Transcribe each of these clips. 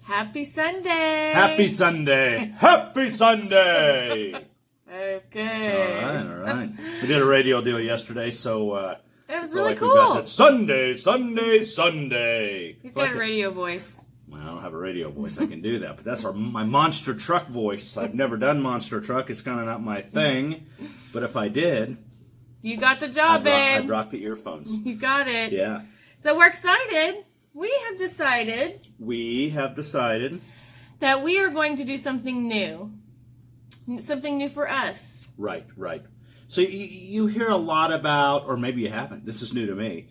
Happy Sunday. Happy Sunday. Happy Sunday. Okay. All right. We did a radio deal yesterday, so It was feel really like cool. we got that Sunday. He's got a radio voice. Well, I don't have a radio voice. I can do that, but that's my monster truck voice. I've never done monster truck. It's kind of not my thing, but if I did, You got the job, babe. I'd rock the earphones. You got it. Yeah. So we're excited. We have decided that we are going to do something new. Something new for us. Right. So you hear a lot about, or maybe you haven't, this is new to me,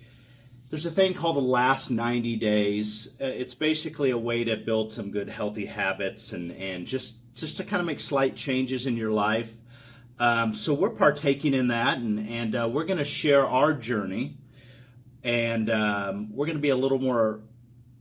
there's a thing called the last 90 days. It's basically a way to build some good healthy habits and just to kind of make slight changes in your life. So we're partaking in that, and we're going to share our journey, and we're going to be a little more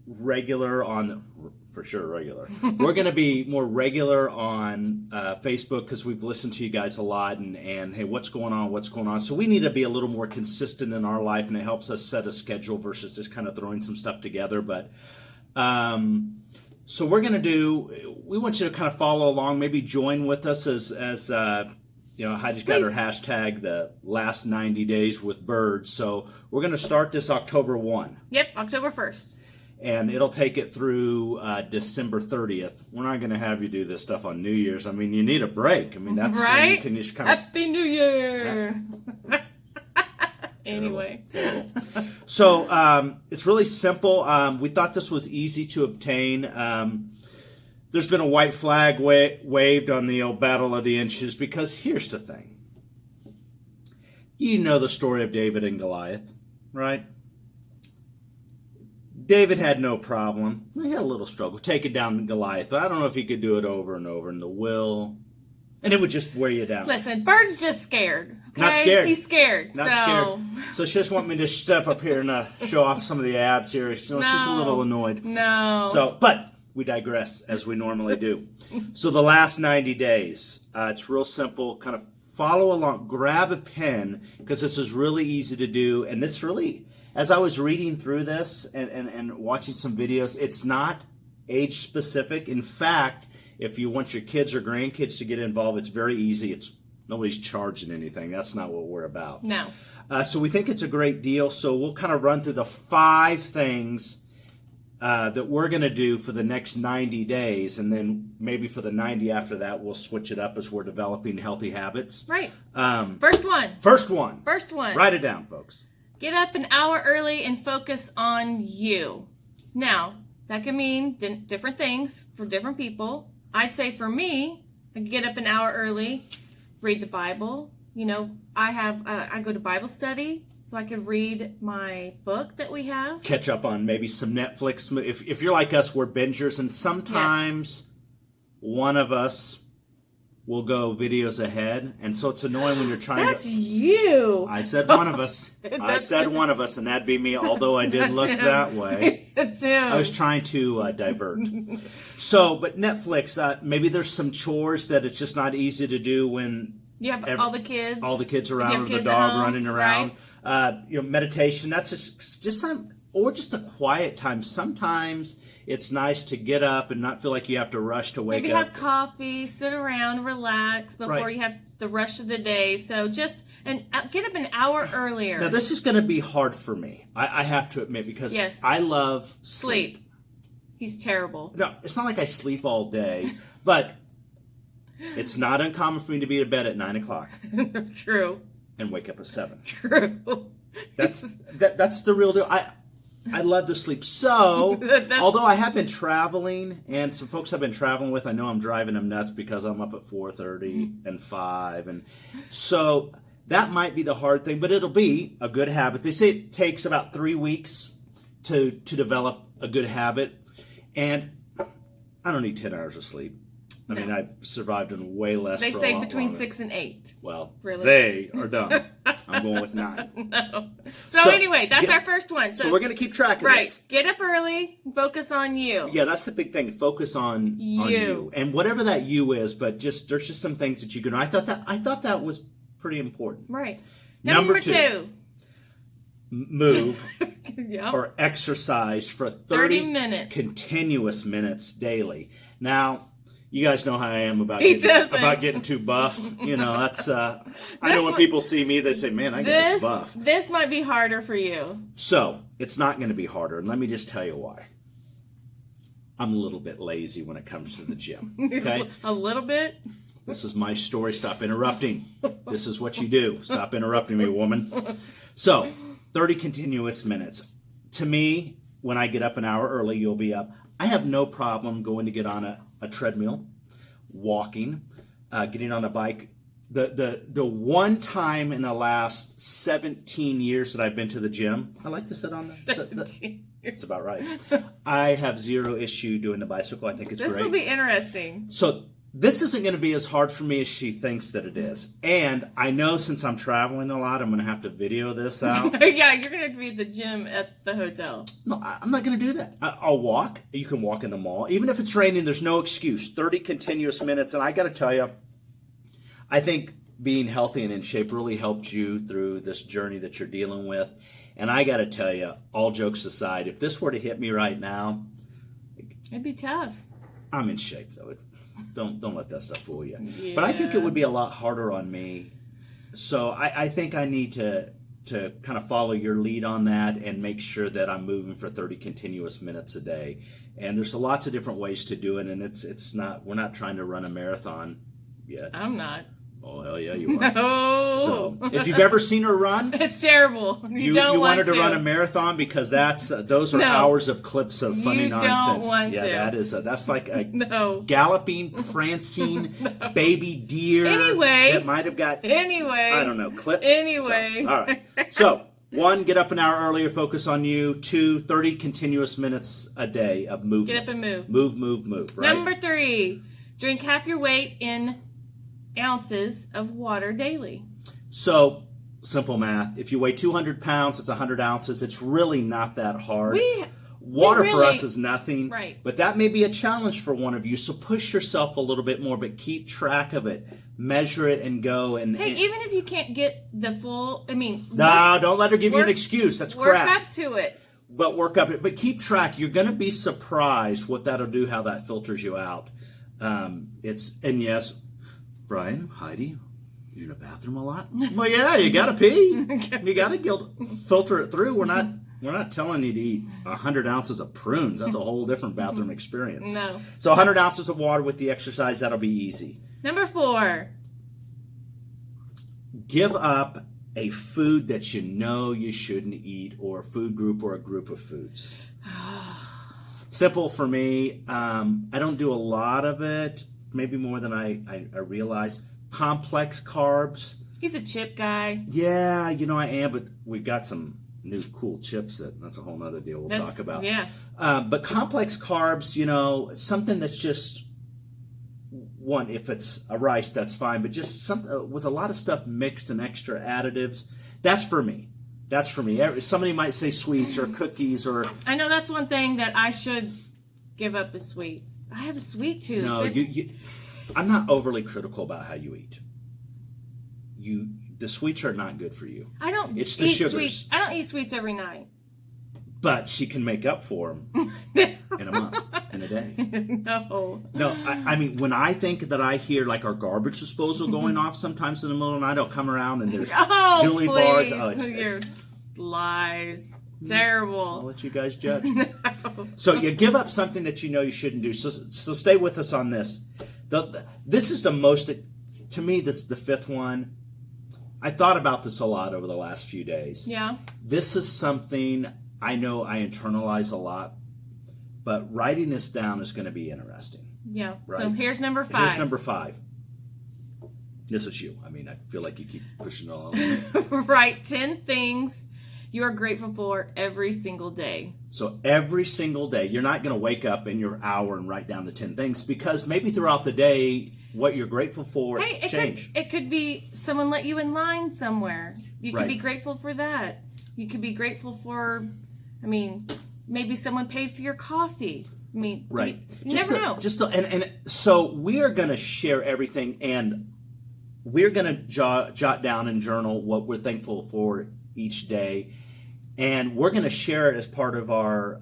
regular We're going to be more regular on Facebook because we've listened to you guys a lot, and hey, what's going on? So we need to be a little more consistent in our life, and it helps us set a schedule versus just kind of throwing some stuff together. But so we want you to kind of follow along, maybe join with us as Heidi's got her hashtag, the last 90 days with birds. So we're going to start this October 1. Yep, October 1st. And it'll take it through December 30th. We're not going to have you do this stuff on New Year's. I mean, you need a break. I mean, that's right. You can just kind of... Happy New Year. Anyway. Terrible. So it's really simple. We thought this was easy to obtain. There's been a white flag waved on the old Battle of the Inches because here's the thing. You know the story of David and Goliath, right? David had no problem. He had a little struggle taking down Goliath, but I don't know if he could do it over and over. And the will, and it would just wear you down. Listen, Bird's just scared. Okay? Not scared. He's scared. Not scared. So she just want me to step up here and show off some of the abs here. So she's a little annoyed. No. So, but we digress as we normally do. So the last 90 days, it's real simple. Kind of follow along. Grab a pen because this is really easy to do, and this really. As I was reading through this and watching some videos, it's not age specific. In fact, if you want your kids or grandkids to get involved, it's very easy. Nobody's charging anything. That's not what we're about. No. So we think it's a great deal. So we'll kind of run through the 5 things that we're going to do for the next 90 days. And then maybe for the 90 after that, we'll switch it up as we're developing healthy habits. Right. First one. Write it down, folks. Get up an hour early and focus on you. Now, that can mean different things for different people. I'd say for me, I could get up an hour early, read the Bible. You know, I go to Bible study, so I could read my book that we have. Catch up on maybe some Netflix. If you're like us, we're bingers, and sometimes one of us will go videos ahead, and so it's annoying when you're trying That's you. I said one of us. And that'd be me, although I did look that way. That's him. I was trying to divert. So, but Netflix, maybe there's some chores that it's just not easy to do when you have all the kids around, or the dog running around. Right? Meditation, that's just a quiet time. Sometimes it's nice to get up and not feel like you have to rush to wake up. Maybe have coffee, sit around, relax before you have the rush of the day. So get up an hour earlier. Now, this is going to be hard for me. I have to admit, because I love sleep. He's terrible. No, it's not like I sleep all day, but it's not uncommon for me to be in bed at 9 o'clock. True. And wake up at 7. True. That's the real deal. I love to sleep. So, although I have been traveling, and some folks I've been traveling with, I know I'm driving them nuts because I'm up at 4:30 and 5. And so that might be the hard thing, but it'll be a good habit. They say it takes about 3 weeks to develop a good habit. And I don't need 10 hours of sleep. I mean, I've survived on way less. They for say a lot between longer. 6 and 8. Well, really? They are dumb. I'm going with 9. No. So anyway, that's our first one. So we're going to keep track of this. Right. Get up early. Focus on you. Yeah, that's the big thing. Focus on you. And whatever that you is, but there's just some things that you can do. I thought that was pretty important. Right. Number 2. Move. Yep. or exercise for 30 minutes. continuous minutes daily. Now, you guys know how I am about He getting too buff. You know, that's I know when people see me, they say, "Man, I get buff." This might be harder for you. So it's not going to be harder, and let me just tell you why. I'm a little bit lazy when it comes to the gym. Okay, A little bit. this is my story. Stop interrupting. This is what you do. Stop interrupting me, woman. So, 30 continuous minutes. To me, when I get up an hour early, you'll be up. I have no problem going to get on a treadmill, walking, getting on a bike. The one time in the last 17 years that I've been to the gym, I like to sit on it's about right. I have zero issue doing the bicycle. I think it's great. This will be interesting. So this isn't going to be as hard for me as she thinks that it is. And I know since I'm traveling a lot, I'm going to have to video this out. Yeah, you're going to have to be at the gym at the hotel. No, I'm not going to do that. I'll walk. You can walk in the mall. Even if it's raining, there's no excuse. 30 continuous minutes. And I got to tell you, I think being healthy and in shape really helped you through this journey that you're dealing with. And I got to tell you, all jokes aside, if this were to hit me right now, It'd be tough. I'm in shape, though. Don't let that stuff fool you. Yeah. But I think it would be a lot harder on me. So I think I need to kind of follow your lead on that and make sure that I'm moving for 30 continuous minutes a day. And there's lots of different ways to do it, and it's not, we're not trying to run a marathon yet. I'm not. Oh, hell yeah, you are. No. So, if you've ever seen her run, It's terrible. You don't you want want her to run a marathon because those are No. hours of clips of funny You don't nonsense. want Yeah, to. that's like a No. galloping, prancing baby deer Anyway. that might have got Anyway. I don't know clip. Anyway. So, all right. So 1, get up an hour earlier, focus on you. 2, 30 continuous minutes a day of movement. Get up and move. Move. Right. Number 3, drink half your weight in ounces of water daily. So, simple math. If you weigh 200 pounds, it's 100 ounces. It's really not that hard. Water for us is nothing. Right. But that may be a challenge for one of you. So push yourself a little bit more, but keep track of it. Measure it and go. And Even if you can't get the full, no, don't let her give you an excuse. That's work crap. up to it. But work up it. But keep track. You're going to be surprised what that'll do, how that filters you out. Yes, Brian, Heidi, you in the bathroom a lot? Well, yeah, you gotta pee. You gotta filter it through. We're not telling you to eat 100 ounces of prunes. That's a whole different bathroom experience. No. So 100 ounces of water with the exercise, that'll be easy. Number 4. Give up a food that you know you shouldn't eat, or a food group or a group of foods. Simple for me. I don't do a lot of it. Maybe more than I realize. Complex carbs. He's a chip guy. Yeah, I am, but we've got some new cool chips that's a whole nother deal we'll talk about. Yeah. But complex carbs, something that's just one, if it's a rice, that's fine, but just something with a lot of stuff mixed and extra additives, that's for me. That's for me. Somebody might say sweets or cookies or... I know that's one thing that I should give up is sweets. I have a sweet tooth. No, I'm not overly critical about how you eat. The sweets are not good for you. I don't It's the eat sugars. sweets. I don't eat sweets every night. But she can make up for them in a month, in a day. No. No, I mean, when I think that I hear like our garbage disposal going off sometimes in the middle of the night, I'll come around and there's Julie bars. Please. Oh, Your lies. I'll I'll let you guys judge. No. So you give up something that you know you shouldn't do. So stay with us on this. This is the most, to me, this the 5th one. I thought about this a lot over the last few days. Yeah. This is something I know I internalize a lot, but writing this down is going to be interesting. Yeah. Right. So here's number 5. Here's number 5. This is you. I mean, I feel like you keep pushing it on. Write 10 things you are grateful for every single day. So every single day, you're not going to wake up in your hour and write down the 10 things, because maybe throughout the day, what you're grateful for change. It could be someone let you in line somewhere. You could Right. be grateful for that. You could be grateful for, maybe someone paid for your coffee. Right. You never know. And so we are going to share everything, and we're going to jot down and journal what we're thankful for each day. And we're going to share it as part of our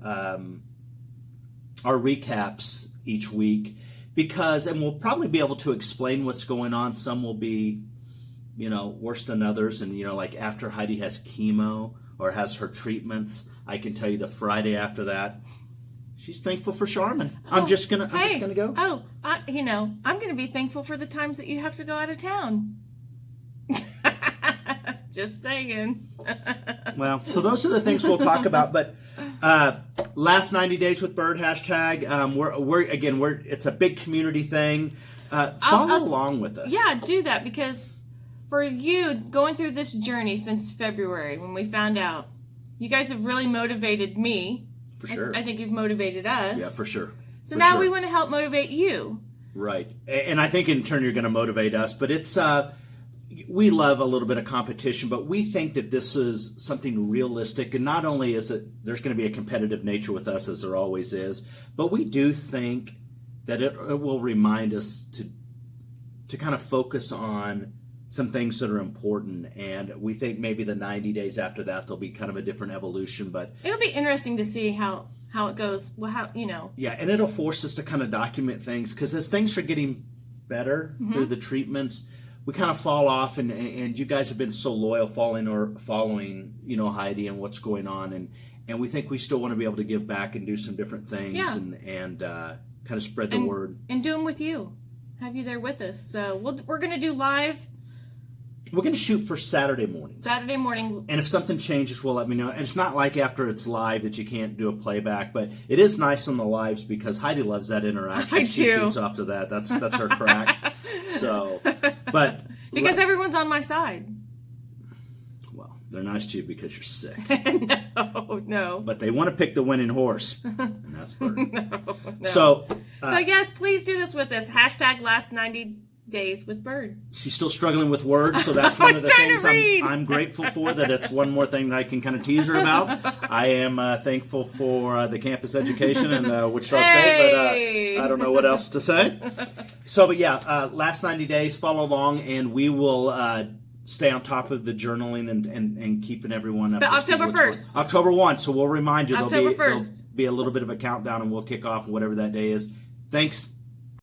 recaps each week and we'll probably be able to explain what's going on. Some will be, worse than others. And, like after Heidi has chemo or has her treatments, I can tell you the Friday after that, she's thankful for Charmin. I'm just gonna go. Oh, I'm gonna be thankful for the times that you have to go out of town. Just saying. Well, so those are the things we'll talk about. But last 90 days with Bird hashtag. It's a big community thing. Follow along with us. Yeah, do that, because for you going through this journey since February when we found out, you guys have really motivated me. For sure. I think you've motivated us. Yeah, for sure. So now we want to help motivate you. Right. And I think in turn you're going to motivate us. But it's we love a little bit of competition, but we think that this is something realistic. And not only is it there's going to be a competitive nature with us, as there always is, but we do think that it will remind us to kind of focus on some things that are important. And we think maybe the 90 days after that, there'll be kind of a different evolution. But it'll be interesting to see how it goes. Well, Yeah, and it'll force us to kind of document things, because as things are getting better through the treatments, we kind of fall off, and you guys have been so loyal following Heidi and what's going on, and we think we still want to be able to give back and do some different things and kind of spread the word. And do them with you. Have you there with us. So we're going to do live. We're going to shoot for Saturday mornings. Saturday morning. And if something changes, we'll let me know. And it's not like after it's live that you can't do a playback, but it is nice on the lives because Heidi loves that interaction. She feeds off to that. That's her crack. So, but because everyone's on my side. Well, they're nice to you because you're sick. No. But they want to pick the winning horse, and that's Bird. No. So yes, please do this with us. Hashtag last 90 days with Bird. She's still struggling with words, so that's one of the things I'm grateful for, that it's one more thing that I can kind of tease her about. I am thankful for the campus education in Wichita State, but I don't know what else to say. So, but yeah, last 90 days, follow along, and we will stay on top of the journaling and keeping everyone up. But October 1st. October 1, so we'll remind you. October there'll 1st. be a little bit of a countdown, and we'll kick off whatever that day is. Thanks.